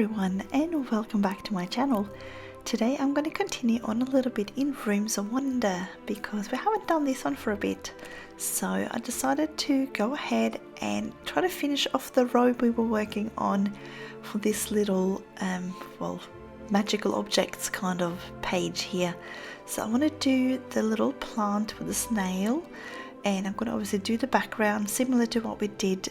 everyone, and welcome back to my channel. Today I'm going to continue on a little bit in Rooms of Wonder because we haven't done this one for a bit. So I decided to go ahead and try to finish off the row we were working on for this little magical objects kind of page here. So I want to do the little plant with the snail, and I'm going to obviously do the background similar to what we did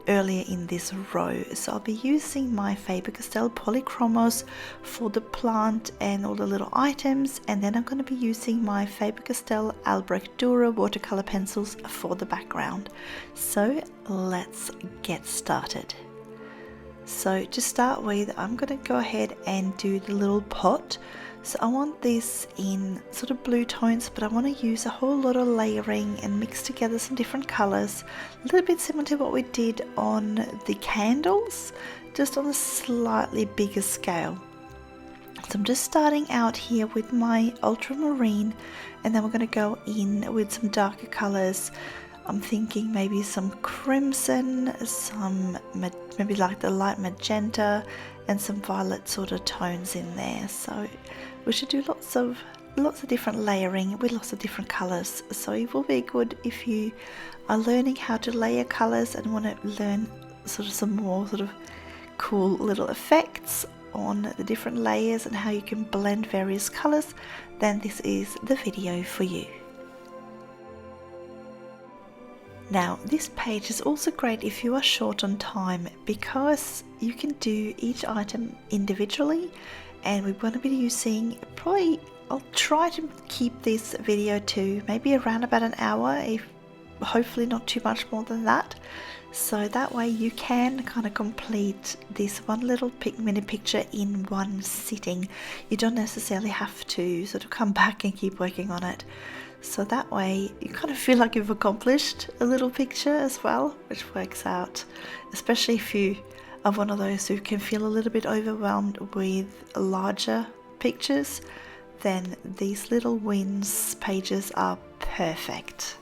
earlier in this row. So I'll be using my Faber Castell Polychromos for the plant and all the little items, and then I'm going to be using my Faber Castell Albrecht Dürer watercolor pencils for the background. So let's get started. So to start with, I'm going to go ahead and do the little pot. So I want this in sort of blue tones, but I want to use a whole lot of layering and mix together some different colors, a little bit similar to what we did on the candles, just on a slightly bigger scale. So I'm just starting out here with my ultramarine, and then we're going to go in with some darker colors. I'm thinking maybe some crimson, some maybe like the light magenta, and some violet sort of tones in there. So we should do lots of different layering with lots of different colors. So it will be good if you are learning how to layer colors and want to learn sort of some more sort of cool little effects on the different layers and how you can blend various colors, then this is the video for you. Now, this page is also great if you are short on time because you can do each item individually, and we're going to be using I'll try to keep this video to maybe around about an hour, if hopefully not too much more than that. So that way you can kind of complete this one little mini picture in one sitting. You don't necessarily have to sort of come back and keep working on it. So that way you kind of feel like you've accomplished a little picture as well, which works out, especially if you are one of those who can feel a little bit overwhelmed with larger pictures, then these little wins pages are perfect.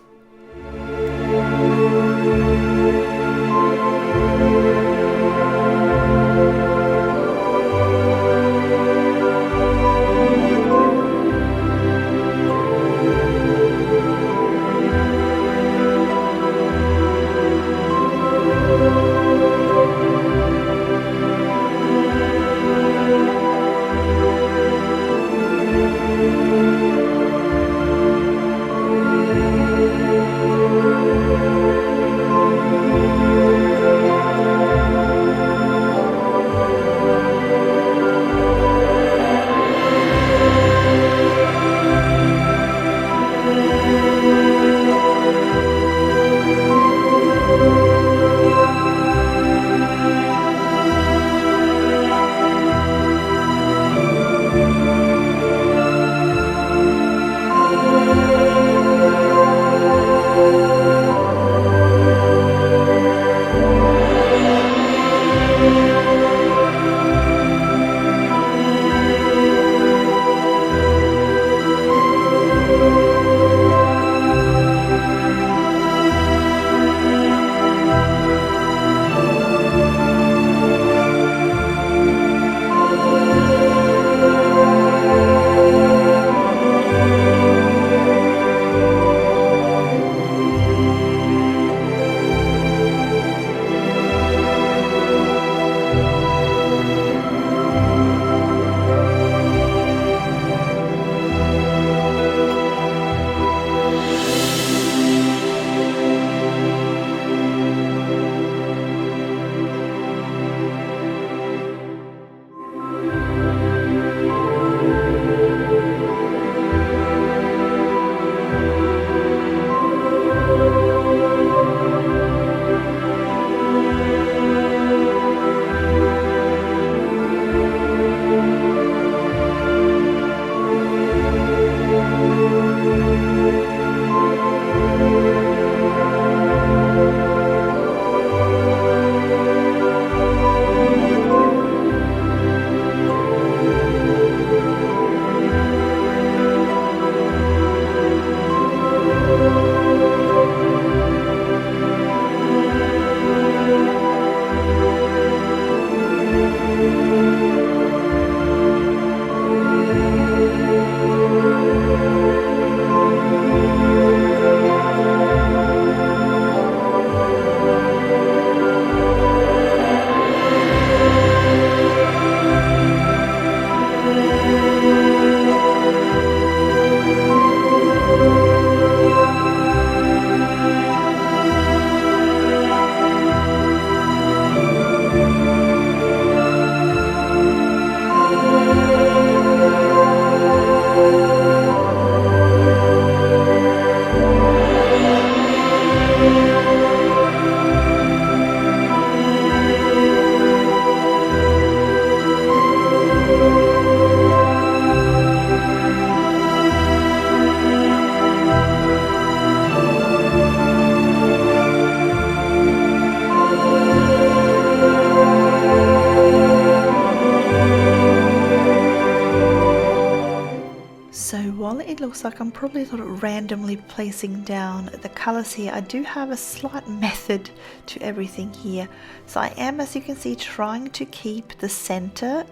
looks like I'm probably sort of randomly placing down the colors here. I do have a slight method to everything here. So I am, as you can see, trying to keep the center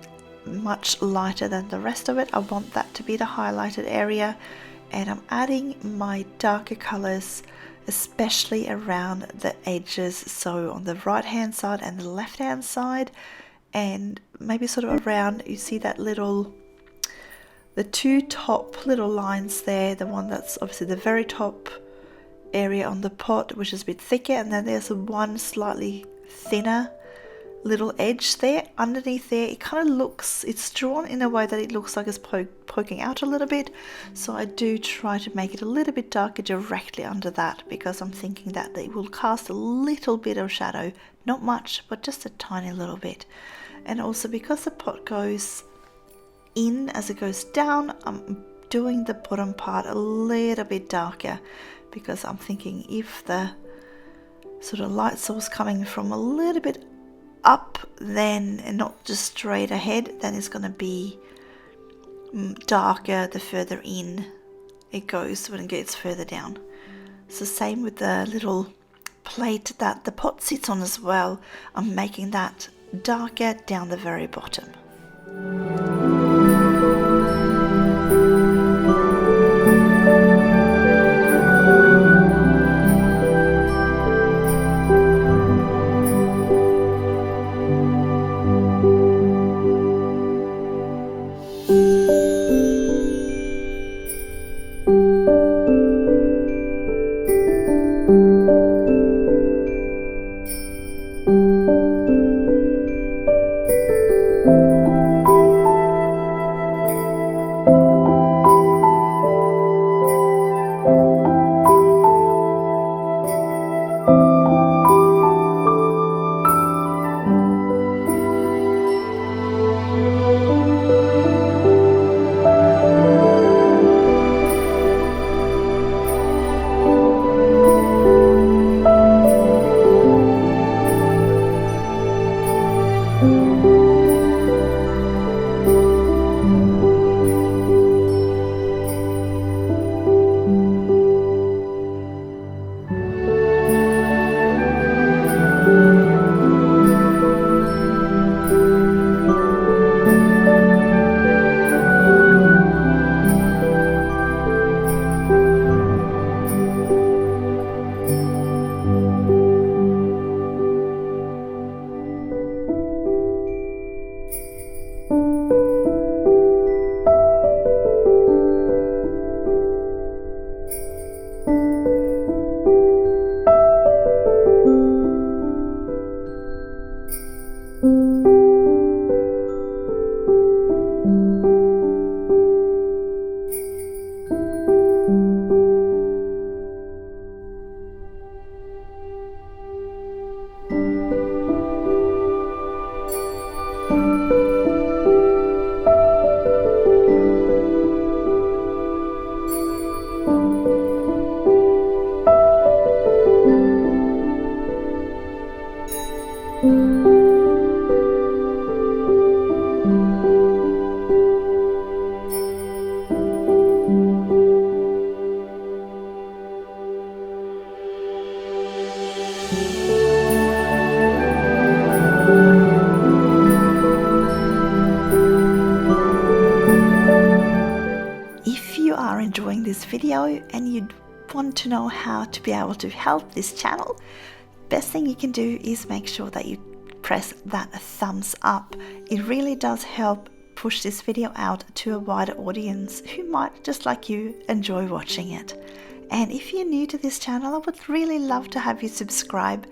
much lighter than the rest of it. I want that to be the highlighted area, and I'm adding my darker colors especially around the edges, so on the right hand side and the left hand side, and maybe sort of around, you see that little, the two top little lines there, the one that's obviously the very top area on the pot, which is a bit thicker, and then there's one slightly thinner little edge there underneath there. It kind of looks, it's drawn in a way that it looks like it's poking out a little bit, so I do try to make it a little bit darker directly under that, because I'm thinking that they will cast a little bit of shadow, not much, but just a tiny little bit. And also because the pot goes in as it goes down, I'm doing the bottom part a little bit darker, because I'm thinking if the sort of light source coming from a little bit up then and not just straight ahead, then it's going to be darker the further in it goes when it gets further down. So same with the little plate that the pot sits on as well. I'm making that darker down the very bottom. Enjoying this video and you'd want to know how to be able to help this channel, best thing you can do is make sure that you press that thumbs up. It really does help push this video out to a wider audience who might, just like you, enjoy watching it. And if you're new to this channel, I would really love to have you subscribe,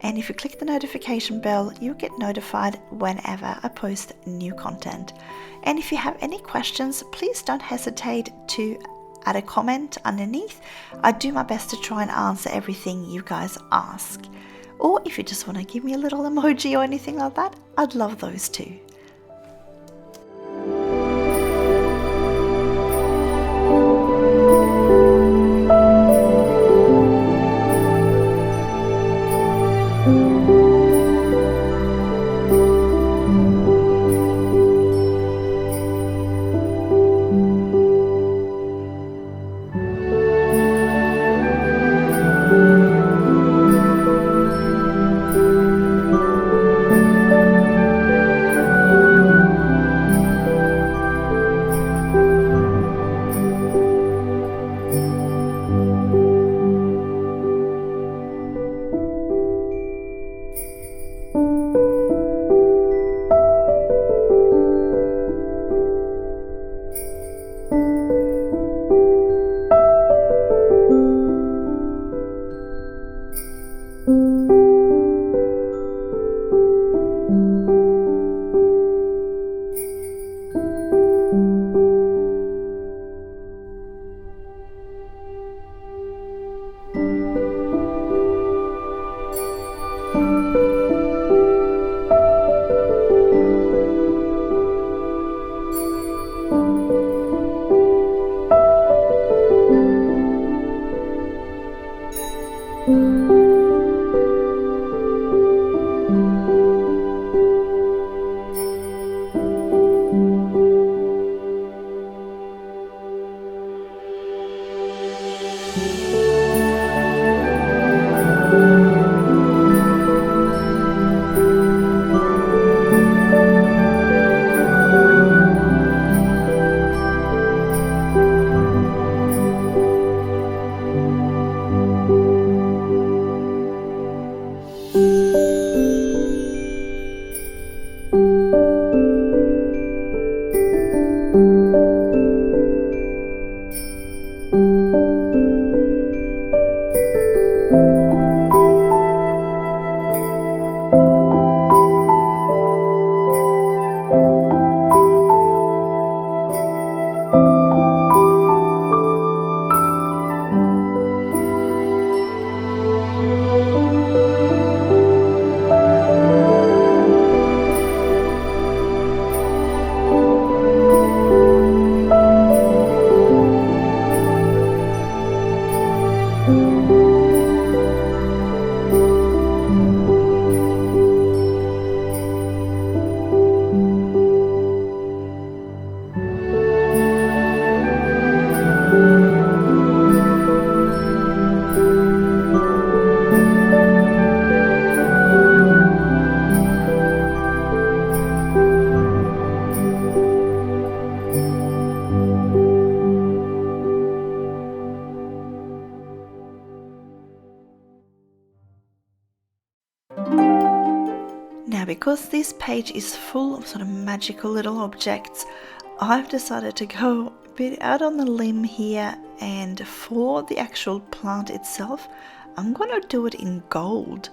and if you click the notification bell, you'll get notified whenever I post new content. And if you have any questions, please don't hesitate to add a comment underneath. I do my best to try and answer everything you guys ask. Or if you just want to give me a little emoji or anything like that, I'd love those too. Now, because this page is full of sort of magical little objects, I've decided to go a bit out on the limb here, and for the actual plant itself, I'm going to do it in gold.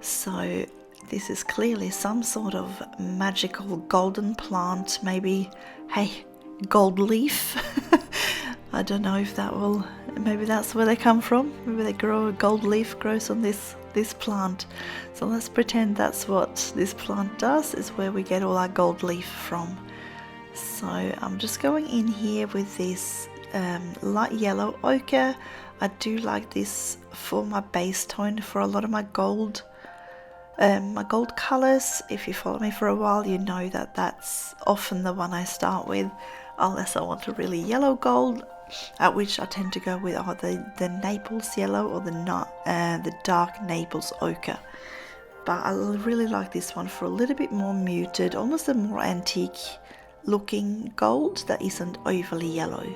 So this is clearly some sort of magical golden plant, maybe, hey, gold leaf. I don't know if that will, maybe that's where they come from. Maybe they grow, a gold leaf grows on this plant. So let's pretend that's what this plant does, is where we get all our gold leaf from. So I'm just going in here with this light yellow ochre. I do like this for my base tone for a lot of my gold colors. If you follow me for a while, you know that that's often the one I start with, unless I want a really yellow gold, at which I tend to go with either the Naples yellow or the dark Naples ochre. But I really like this one for a little bit more muted, almost a more antique looking gold that isn't overly yellow.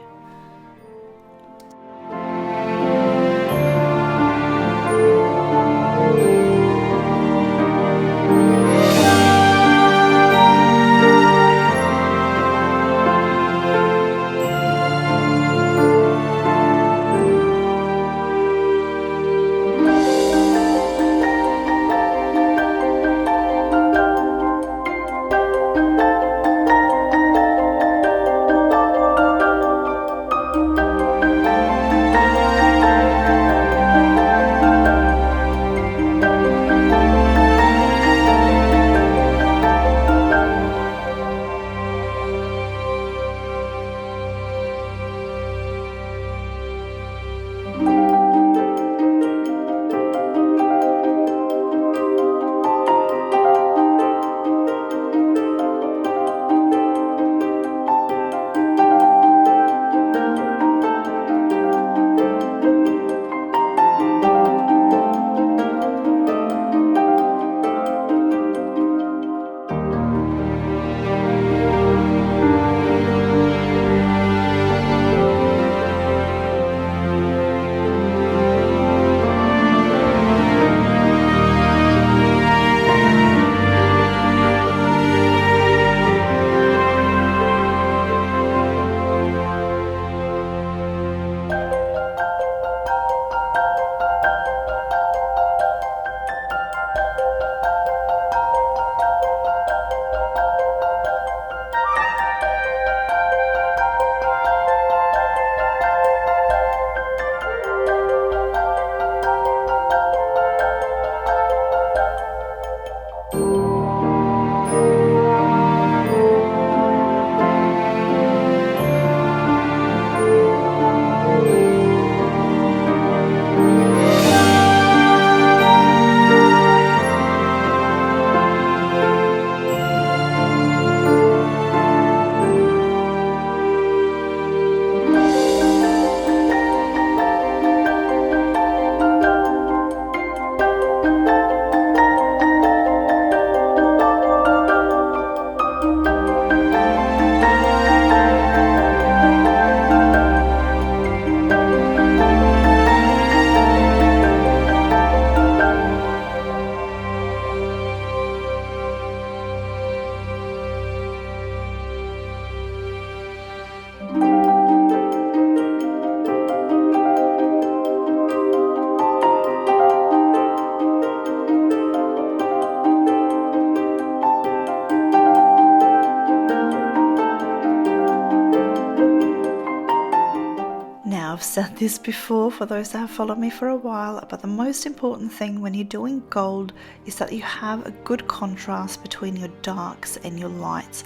said this before for those that have followed me for a while, but the most important thing when you're doing gold is that you have a good contrast between your darks and your lights.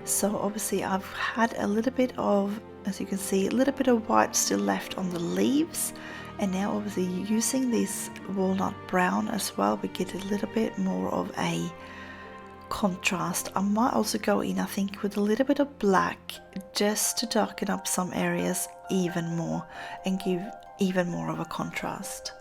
So obviously I've had a little bit of, as you can see, a little bit of white still left on the leaves, and now obviously using this walnut brown as well, we get a little bit more of a contrast. I might also go in, I think, with a little bit of black just to darken up some areas even more and give even more of a contrast.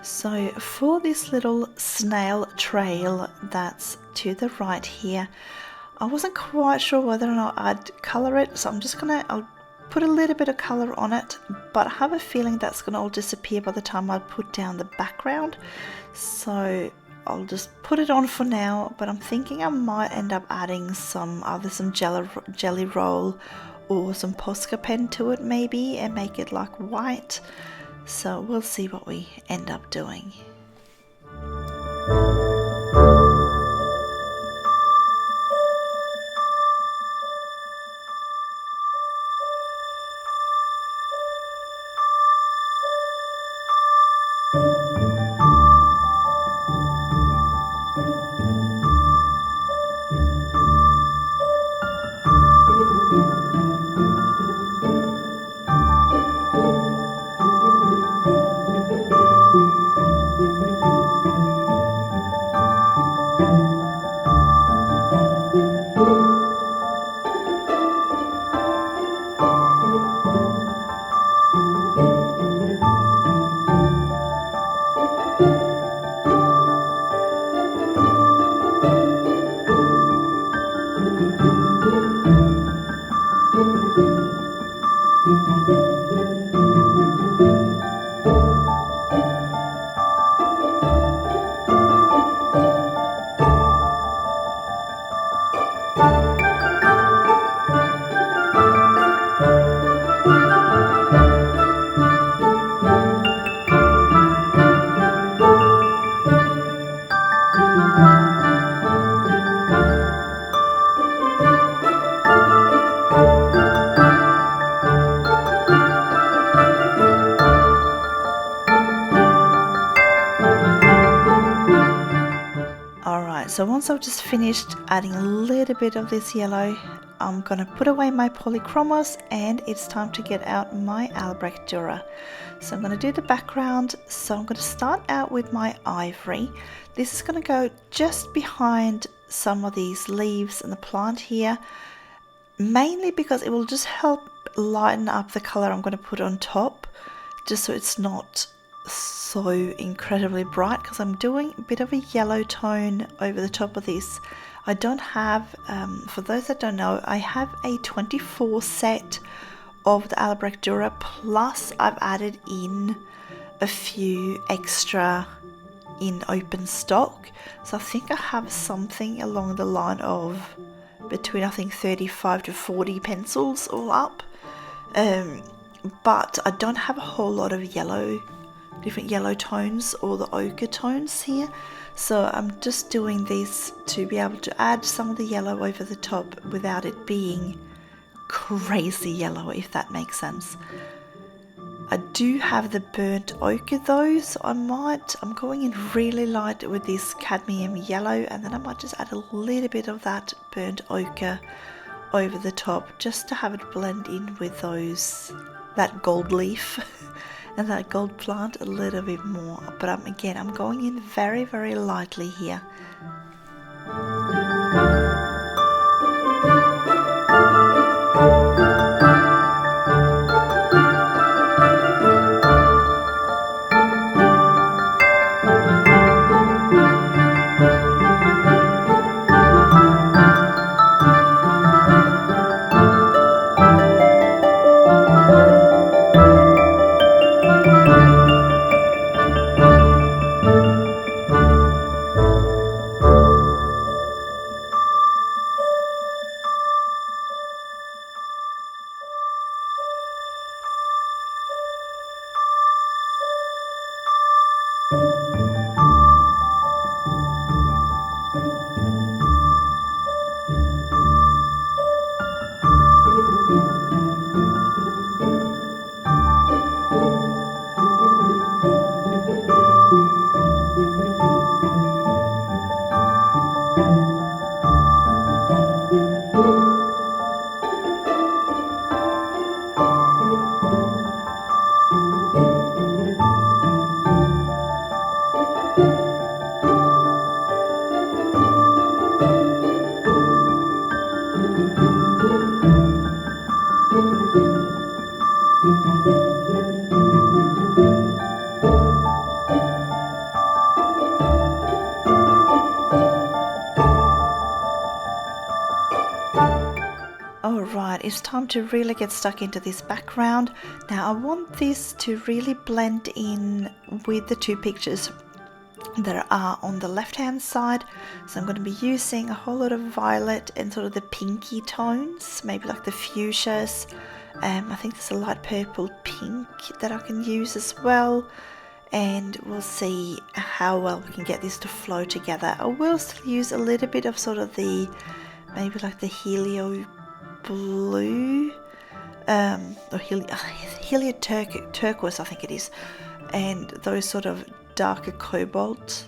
So for this little snail trail that's to the right here, I wasn't quite sure whether or not I'd colour it, so I'll put a little bit of color on it, but I have a feeling that's going to all disappear by the time I put down the background. So I'll just put it on for now, but I'm thinking I might end up adding some jelly roll or some Posca pen to it maybe, and make it like white. So we'll see what we end up doing. So once I've just finished adding a little bit of this yellow, I'm going to put away my Polychromos, and it's time to get out my Albrecht Dürer. So I'm going to do the background. So I'm going to start out with my ivory. This is going to go just behind some of these leaves and the plant here, mainly because it will just help lighten up the color I'm going to put on top, just so it's not so incredibly bright, because I'm doing a bit of a yellow tone over the top of this. I don't have, for those that don't know, I have a 24 set of the Albrecht Dürer, plus I've added in a few extra in open stock. So I think I have something along the line of between, I think, 35 to 40 pencils all up. But I don't have a whole lot of different yellow tones or the ochre tones here, so I'm just doing these to be able to add some of the yellow over the top without it being crazy yellow, if that makes sense. I do have the burnt ochre though, so I'm going in really light with this cadmium yellow, and then I might just add a little bit of that burnt ochre over the top just to have it blend in with that gold leaf and that gold plant a little bit more. But again, I'm going in very, very lightly here. Alright, it's time to really get stuck into this background. Now I want this to really blend in with the two pictures that are on the left hand side. So I'm going to be using a whole lot of violet and sort of the pinky tones, maybe like the fuchsias. I think there's a light purple pink that I can use as well. And we'll see how well we can get this to flow together. I will still use a little bit of sort of the, maybe like the helio blue, or helio turquoise I think it is, and those sort of darker cobalt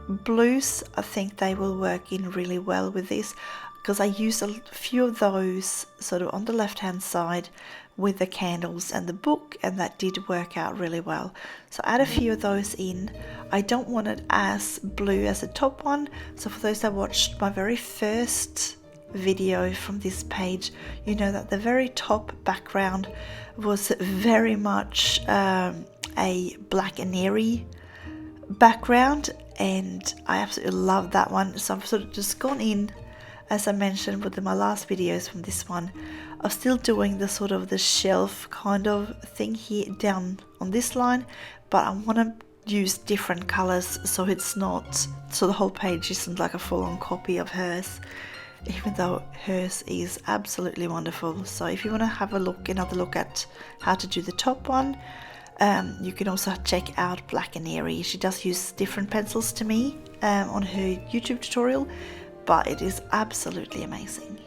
blues. I think they will work in really well with this, because I used a few of those sort of on the left hand side with the candles and the book, and that did work out really well. So add a few of those in. I don't want it as blue as the top one, so for those that watched my very first video from this page, you know that the very top background was very much a black and airy background, and I absolutely love that one. So I've sort of just gone in, as I mentioned with my last videos from this one, I'm still doing the sort of the shelf kind of thing here down on this line, but I want to use different colors so it's not, so the whole page isn't like a full-on copy of hers, even though hers is absolutely wonderful. So if you want to have another look at how to do the top one, you can also check out Black and Airy. She does use different pencils to me on her YouTube tutorial, but it is absolutely amazing.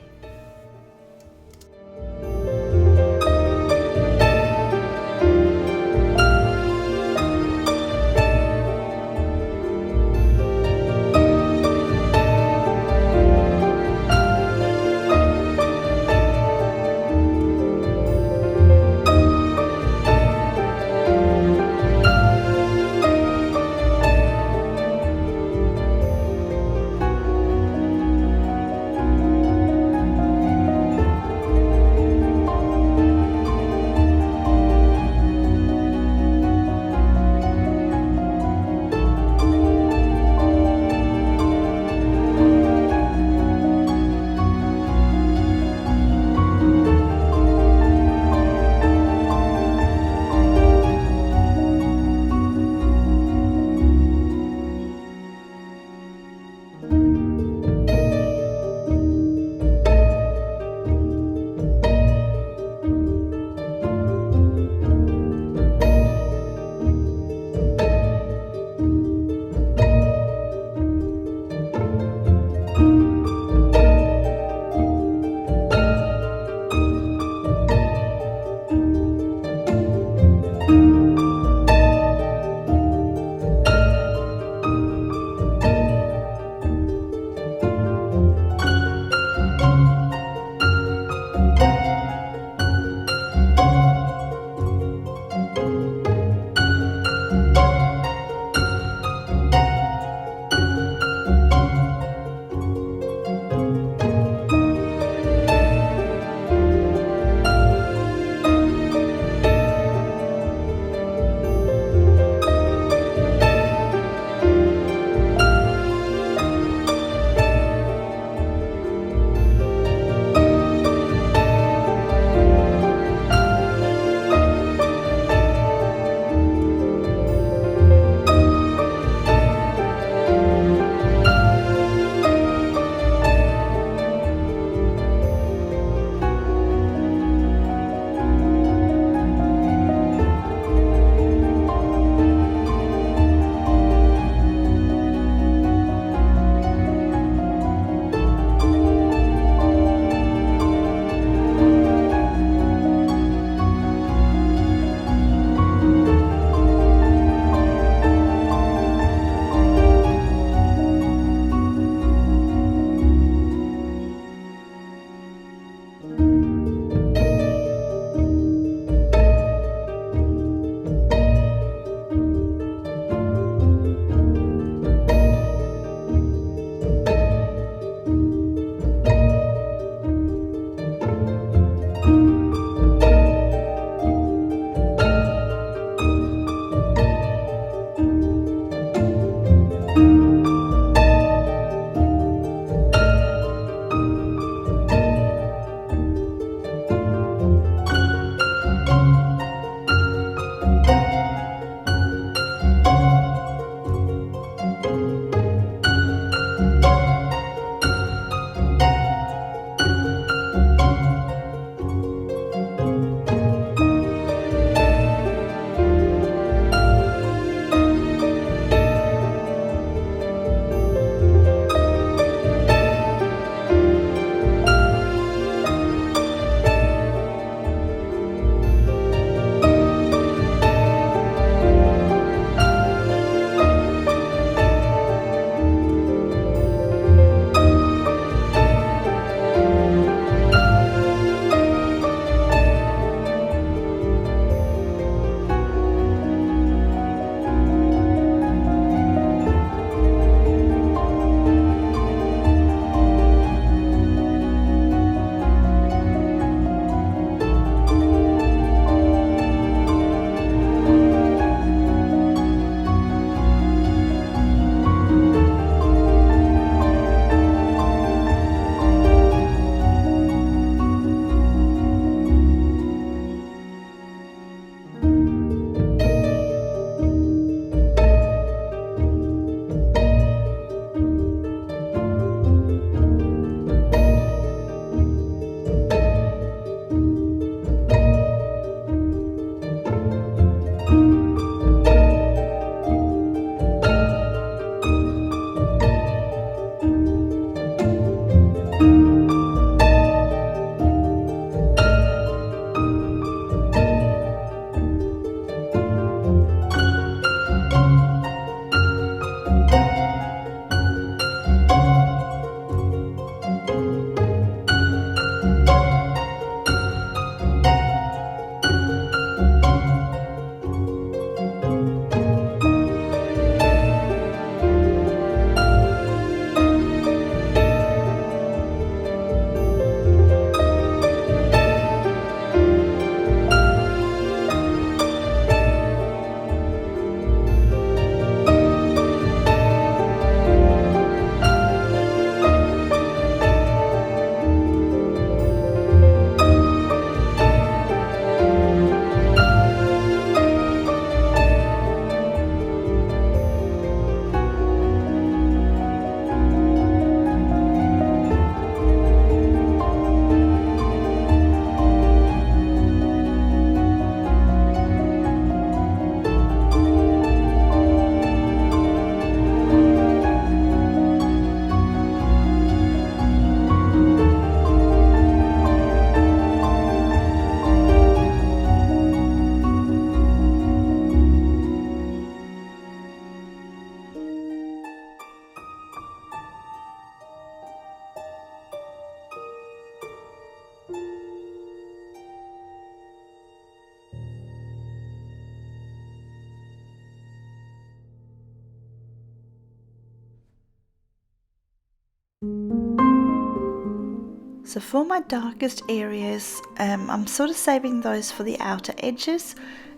So for my darkest areas, I'm sort of saving those for the outer edges,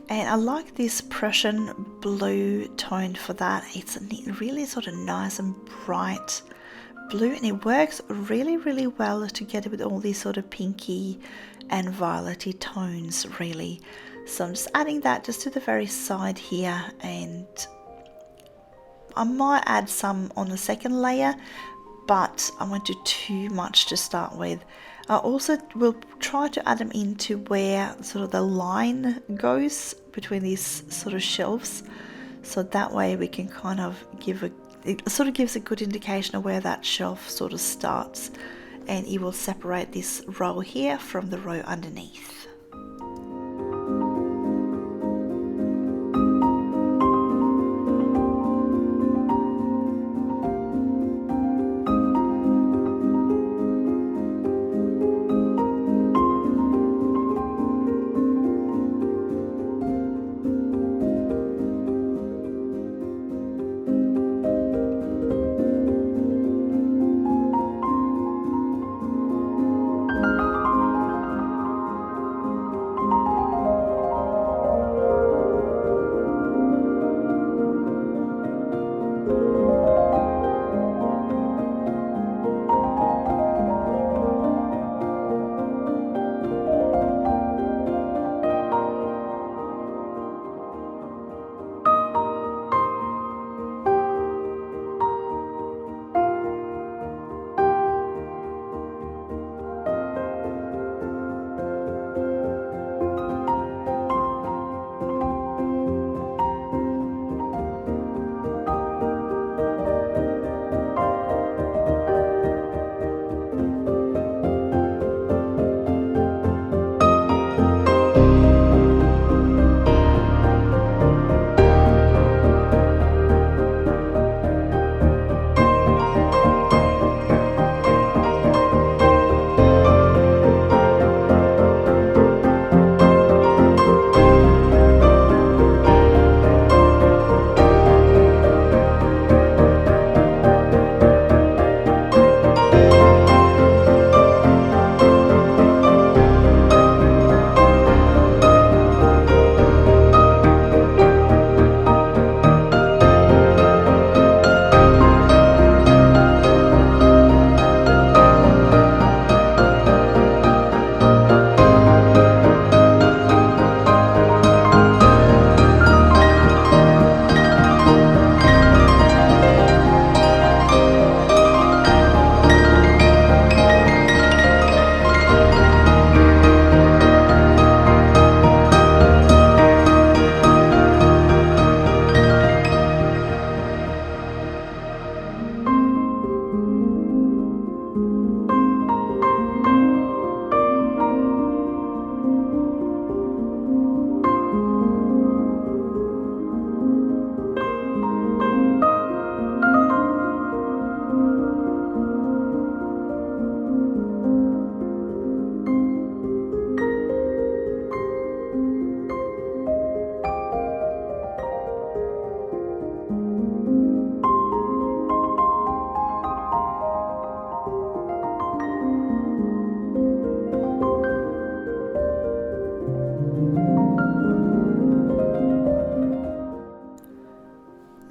and I like this Prussian blue tone for that. It's really sort of nice and bright blue, and it works really well together with all these sort of pinky and violety tones really. So I'm just adding that just to the very side here, and I might add some on the second layer, but I won't do too much to start with. I also will try to add them into where sort of the line goes between these sort of shelves, so that way we can kind of it sort of gives a good indication of where that shelf sort of starts, and it will separate this row here from the row underneath.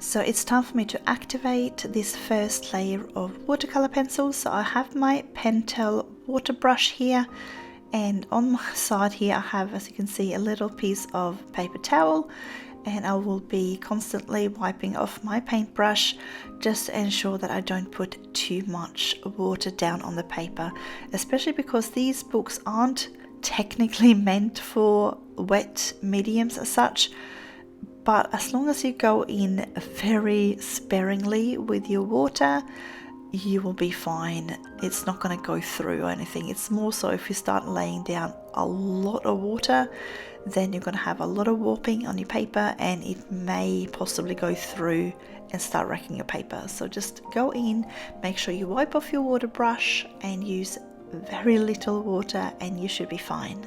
So it's time for me to activate this first layer of watercolor pencils. So I have my Pentel water brush here, and on my side here I have, as you can see, a little piece of paper towel, and I will be constantly wiping off my paintbrush just to ensure that I don't put too much water down on the paper, especially because these books aren't technically meant for wet mediums as such. But as long as you go in very sparingly with your water, you will be fine. It's not going to go through or anything. It's more so if you start laying down a lot of water, then you're going to have a lot of warping on your paper, and it may possibly go through and start wrecking your paper. So just go in, make sure you wipe off your water brush and use very little water, and you should be fine.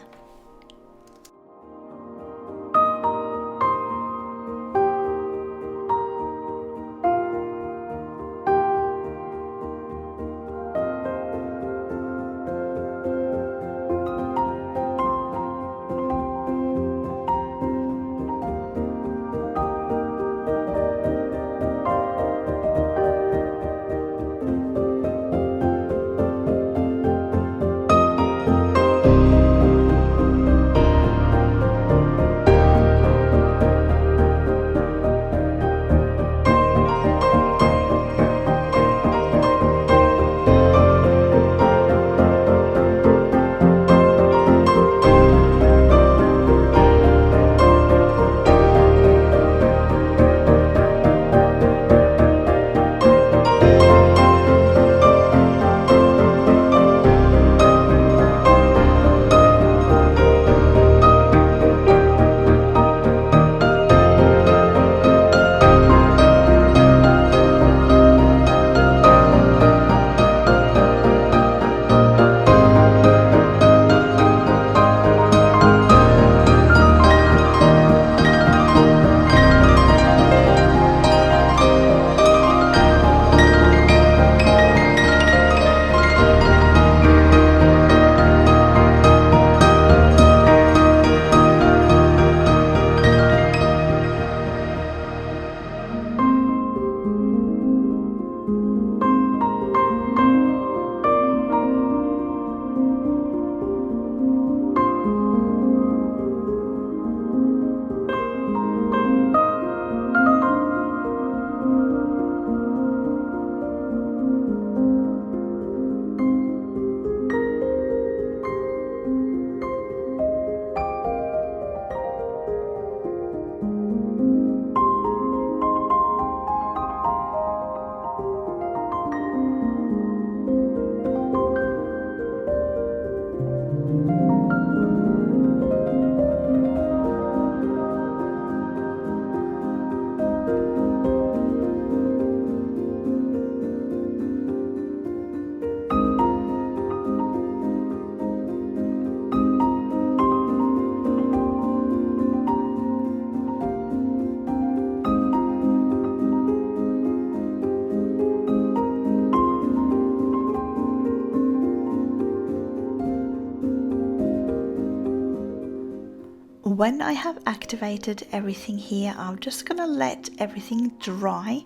When I have activated everything here, I'm just gonna let everything dry.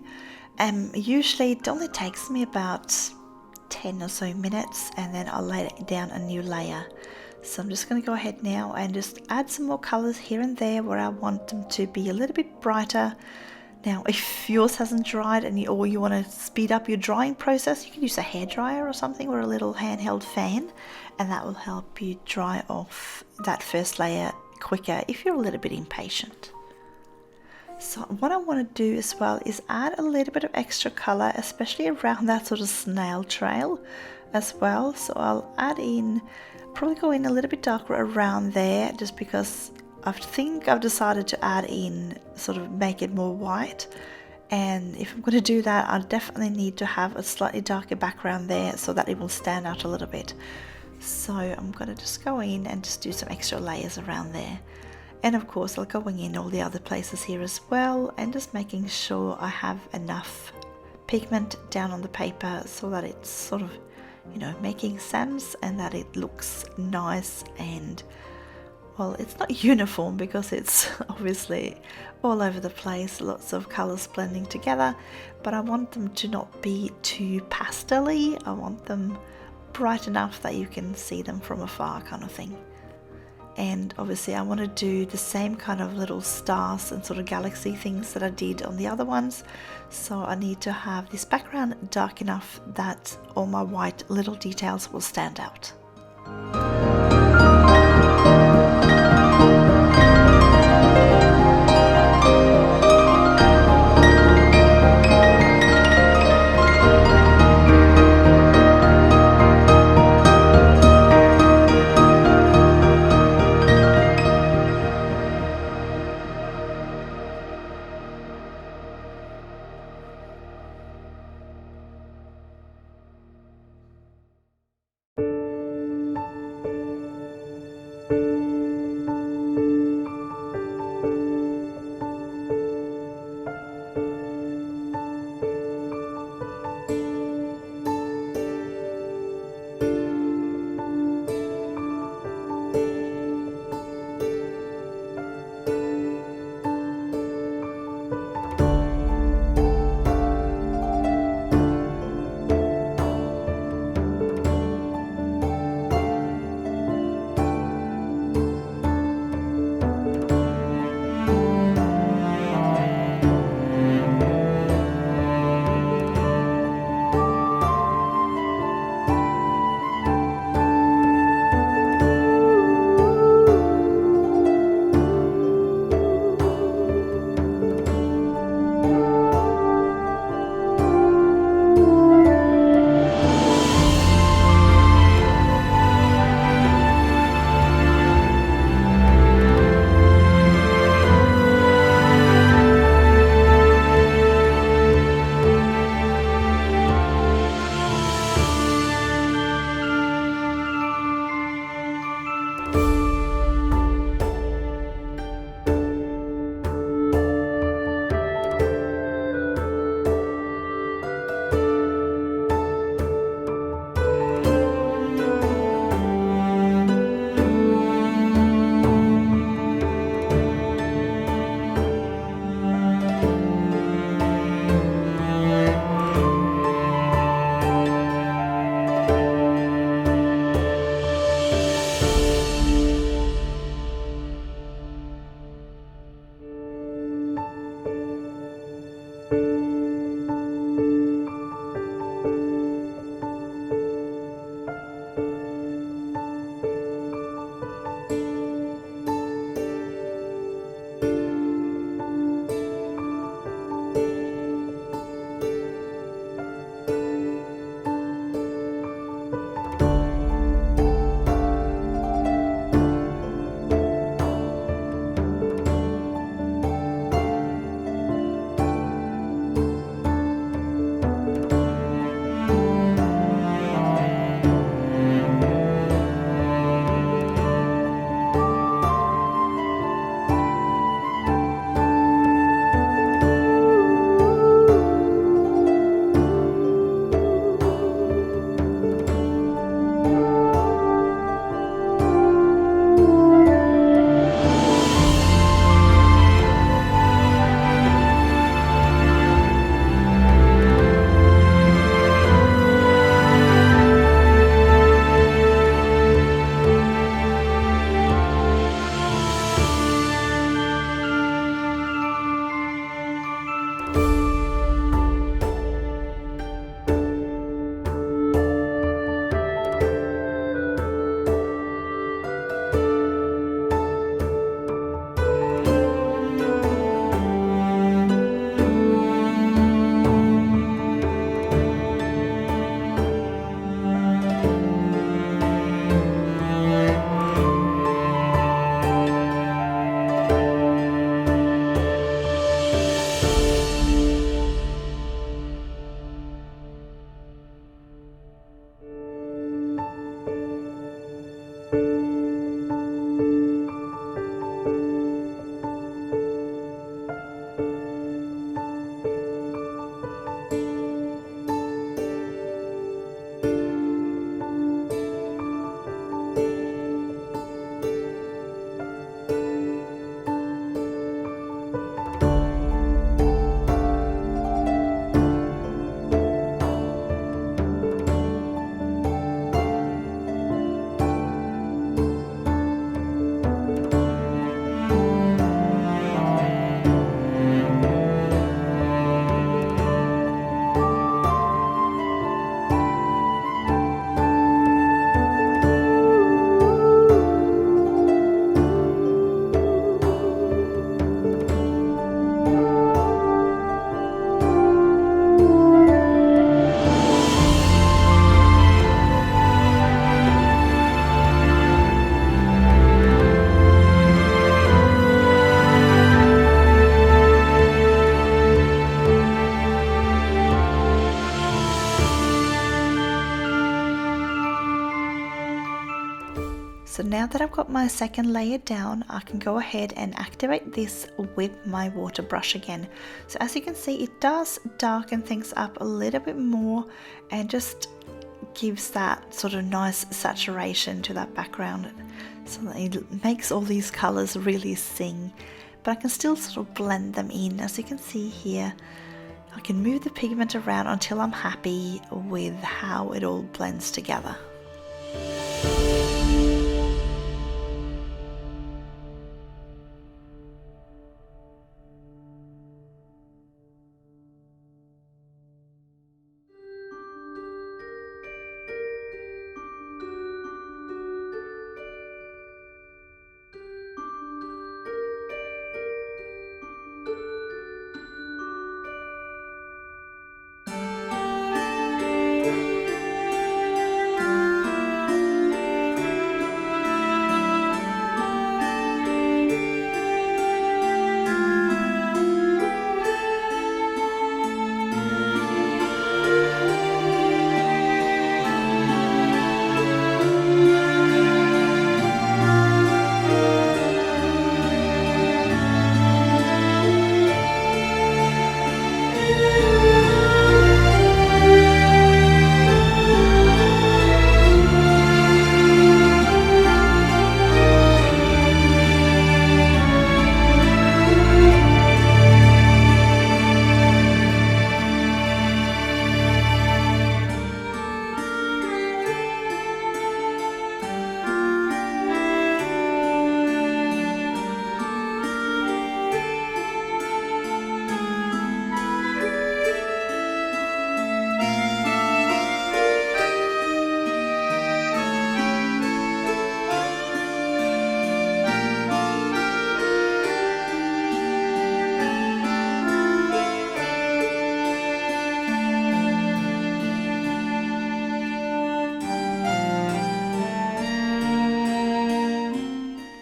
Usually it only takes me about 10 or so minutes, and then I'll lay down a new layer. So I'm just going to go ahead now and just add some more colors here and there where I want them to be a little bit brighter. Now if yours hasn't dried and you want to speed up your drying process, you can use a hairdryer or something, or a little handheld fan, and that will help you dry off that first layer quicker if you're a little bit impatient. So what I want to do as well is add a little bit of extra color, especially around that sort of snail trail as well. So I'll add in, probably go in a little bit darker around there, just because I think I've decided to add in, sort of make it more white. And if I'm going to do that, I definitely need to have a slightly darker background there so that it will stand out a little bit. So I'm going to just go in and just do some extra layers around there. And of course I'll going in all the other places here as well, and just making sure I have enough pigment down on the paper so that it's sort of, you know, making sense and that it looks nice. And well, it's not uniform because it's obviously all over the place, lots of colors blending together, but I want them to not be too pastel-y. I want them bright enough that you can see them from afar, kind of thing. And obviously I want to do the same kind of little stars and sort of galaxy things that I did on the other ones. So I need to have this background dark enough that all my white little details will stand out. So now that I've got my second layer down, I can go ahead and activate this with my water brush again. So as you can see, it does darken things up a little bit more and just gives that sort of nice saturation to that background. So that it makes all these colors really sing, but I can still sort of blend them in. As you can see here, I can move the pigment around until I'm happy with how it all blends together.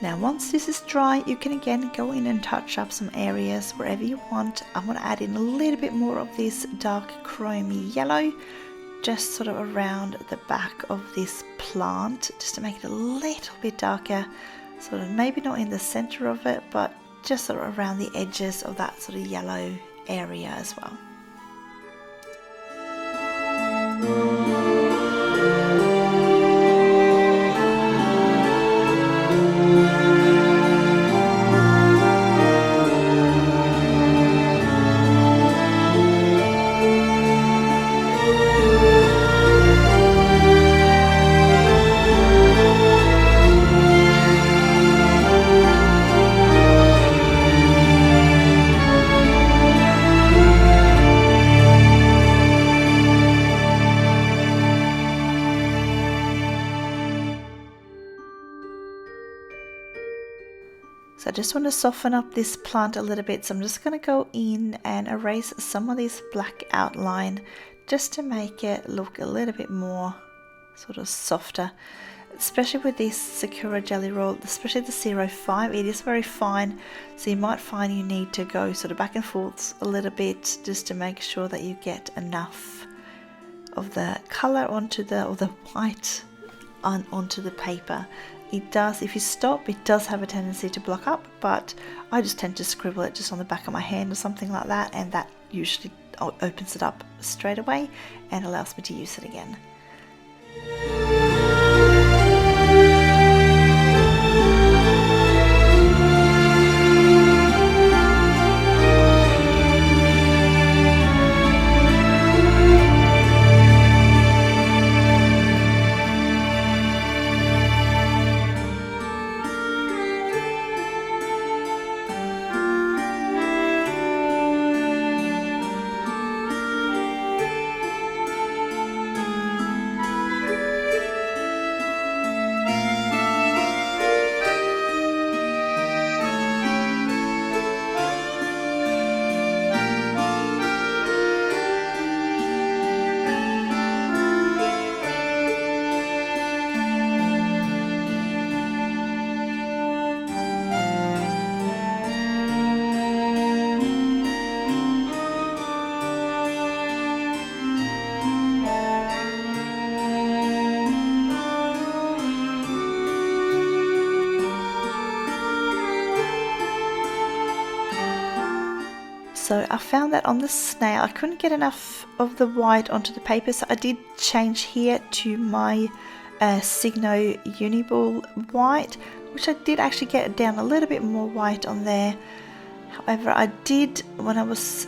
Now once this is dry, you can again go in and touch up some areas wherever you want. I'm going to add in a little bit more of this dark chromey yellow, just sort of around the back of this plant, just to make it a little bit darker, sort of maybe not in the center of it, but just sort of around the edges of that sort of yellow area as well. So I just want to soften up this plant a little bit, so I'm just going to go in and erase some of this black outline just to make it look a little bit more sort of softer, especially with this Sakura Gelly roll, especially the 05. It is very fine, so you might find you need to go sort of back and forth a little bit just to make sure that you get enough of the color onto the, or the white onto the paper. It does, if you stop, it does have a tendency to block up, but I just tend to scribble it just on the back of my hand or something like that, and that usually opens it up straight away and allows me to use it again. So I found that on the Snail I couldn't get enough of the white onto the paper, so I did change here to my Signo Uniball white, which I did actually get down a little bit more white on there. However, I did, when I was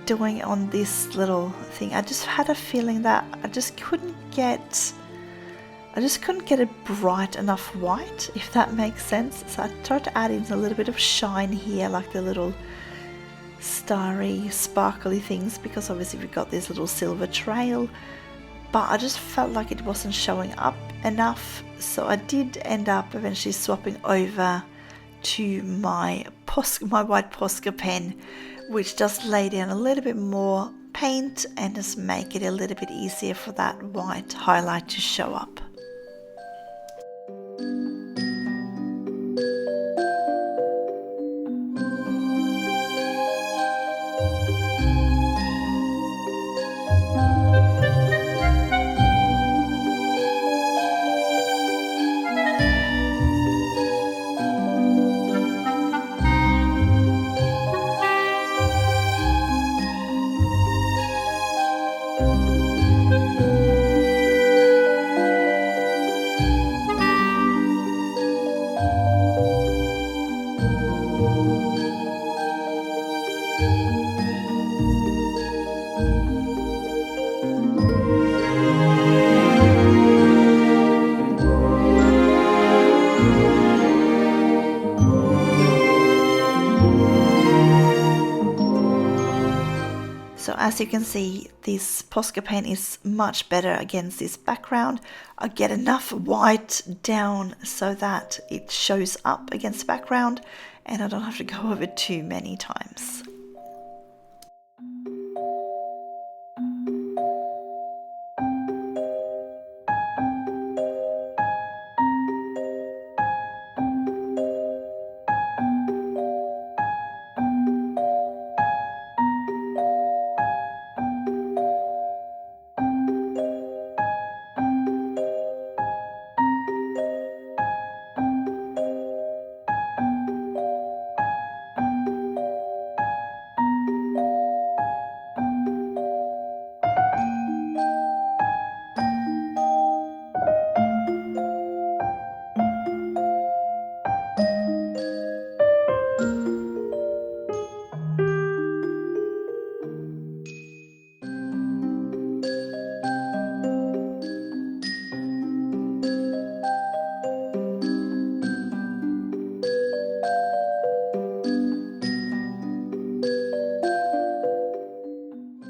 doing on this little thing, I just had a feeling that I just couldn't get a bright enough white, if that makes sense. So I tried to add in a little bit of shine here, like the little starry, sparkly things, because obviously we've got this little silver trail, but I just felt like it wasn't showing up enough, so I did end up eventually swapping over to my white Posca pen, which just lay down a little bit more paint and just make it a little bit easier for that white highlight to show up. So as you can see, this Posca pen is much better against this background. I get enough white down so that it shows up against the background and I don't have to go over too many times.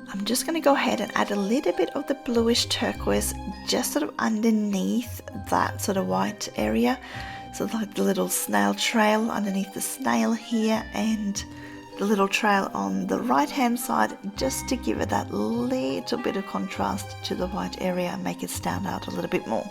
I'm just going to go ahead and add a little bit of the bluish turquoise just sort of underneath that sort of white area. So like the little snail trail underneath the snail here and the little trail on the right hand side, just to give it that little bit of contrast to the white area and make it stand out a little bit more.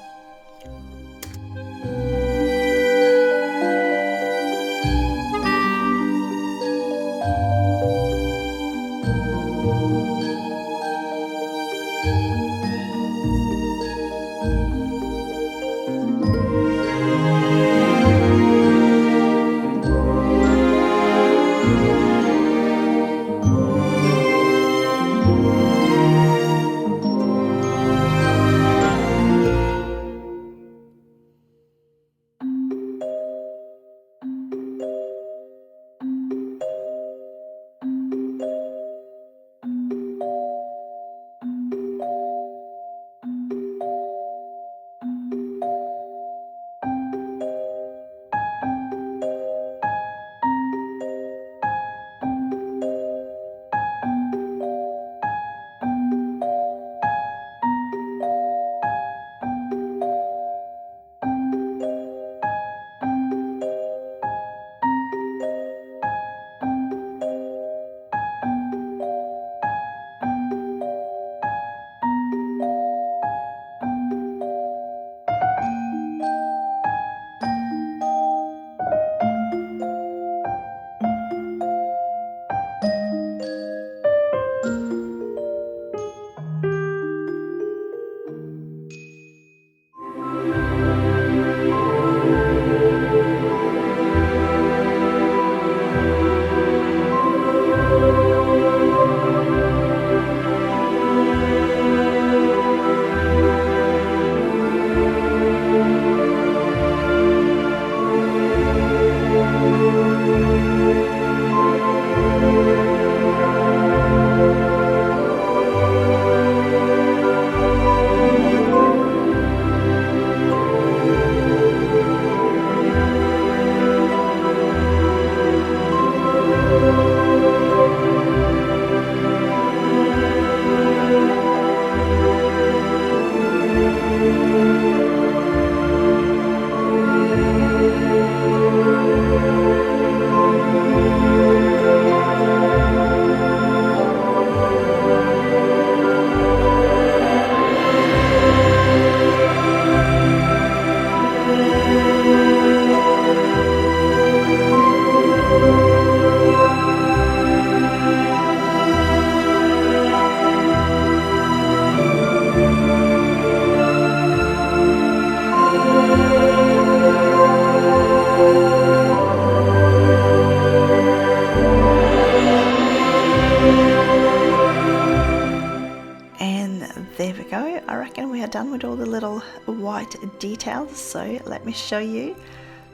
great details, so let me show you.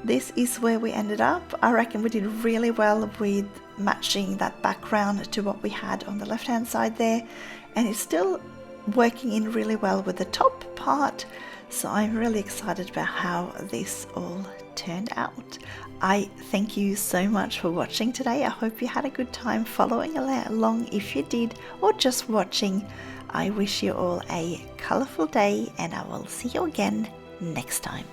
This is where we ended up. I reckon we did really well with matching that background to what we had on the left hand side there, and it's still working in really well with the top part, so I'm really excited about how this all turned out. I thank you so much for watching today. I hope you had a good time following along if you did, or just watching. I wish you all a colourful day, and I will see you again next time.